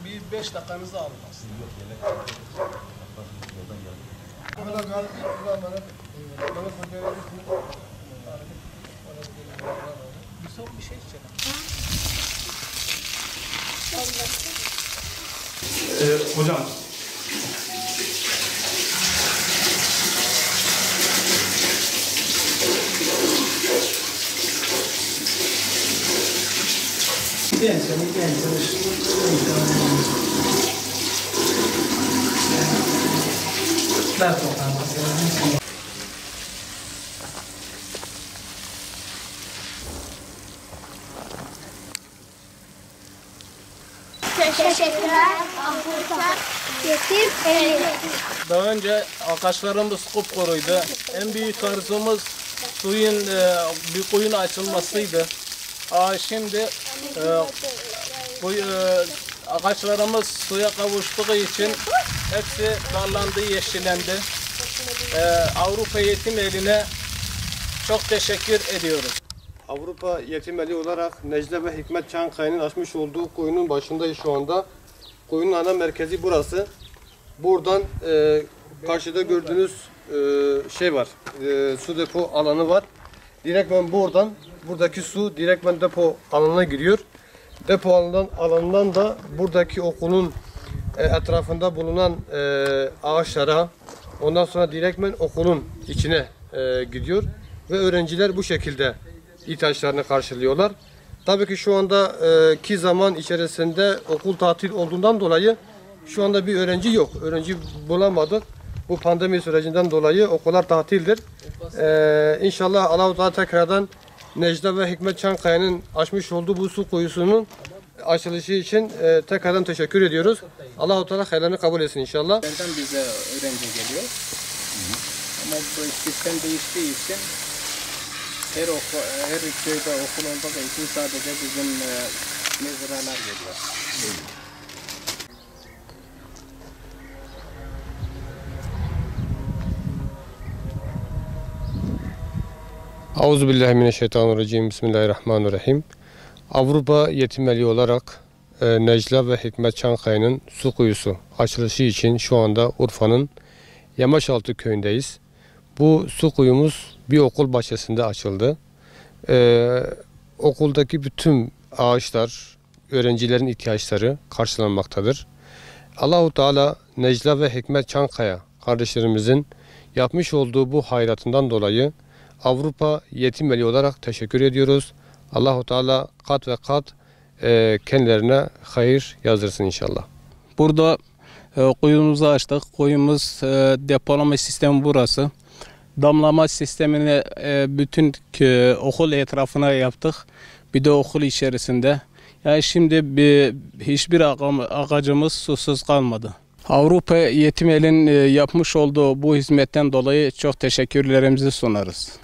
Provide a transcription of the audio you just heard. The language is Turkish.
Bir 5 dakikanızı almaz. Bir şey içelim. Hocam. Teşekkürler. Avrupa Yetim Eli. Daha önce ağaçlarımız kupkuruydu. En büyük arzumuz suyun bir kuyun açılmasıydı. Şimdi ağaçlarımız suya kavuştuğu için hepsi dallandı, yeşillendi. Avrupa Yetim Eli'ne çok teşekkür ediyoruz. Avrupa Yetim Eli olarak Necla ve Hikmet Çankaya'nın açmış olduğu kuyunun başındayız şu anda. Kuyunun ana merkezi burası. Buradan karşıda gördüğünüz şey var, su depo alanı var. Direktmen buradan, buradaki su direktmen depo alanına giriyor. Depo alanından da buradaki okulun etrafında bulunan ağaçlara, ondan sonra direktmen okulun içine gidiyor. Ve öğrenciler bu şekilde ihtiyaçlarını karşılıyorlar. Tabii ki şu andaki zaman içerisinde okul tatil olduğundan dolayı şu anda bir öğrenci yok. Öğrenci bulamadık. Bu pandemi sürecinden dolayı okullar tatildir. İnşallah Allah-u Teala tekrardan Necla ve Hikmet Çankaya'nın açmış olduğu bu su kuyusunun açılışı için tekrardan teşekkür ediyoruz. Allah-u Teala hayırlarını kabul etsin inşallah. Nereden bize öğrenci geliyor? Ama bu sistem değiştiği için her köyde okul olduğu için sadece bizim mezralar geliyor. Euzubillahimineşşeytanirracim. Bismillahirrahmanirrahim. Avrupa Yetim Eli olarak Necla ve Hikmet Çankaya'nın su kuyusu açılışı için şu anda Urfa'nın Yamaçaltı köyündeyiz. Bu su kuyumuz bir okul bahçesinde açıldı. Okuldaki bütün ağaçlar, öğrencilerin ihtiyaçları karşılanmaktadır. Allah-u Teala Necla ve Hikmet Çankaya kardeşlerimizin yapmış olduğu bu hayratından dolayı Avrupa Yetim Eli olarak teşekkür ediyoruz. Allah-u Teala kat ve kat kendilerine hayır yazdırsın inşallah. Burada kuyumuzu açtık. Kuyumuz depolama sistemi burası. Damlama sistemini bütün okul etrafına yaptık. Bir de okul içerisinde. Yani şimdi hiçbir ağacımız susuz kalmadı. Avrupa Yetim Eli'nin yapmış olduğu bu hizmetten dolayı çok teşekkürlerimizi sunarız.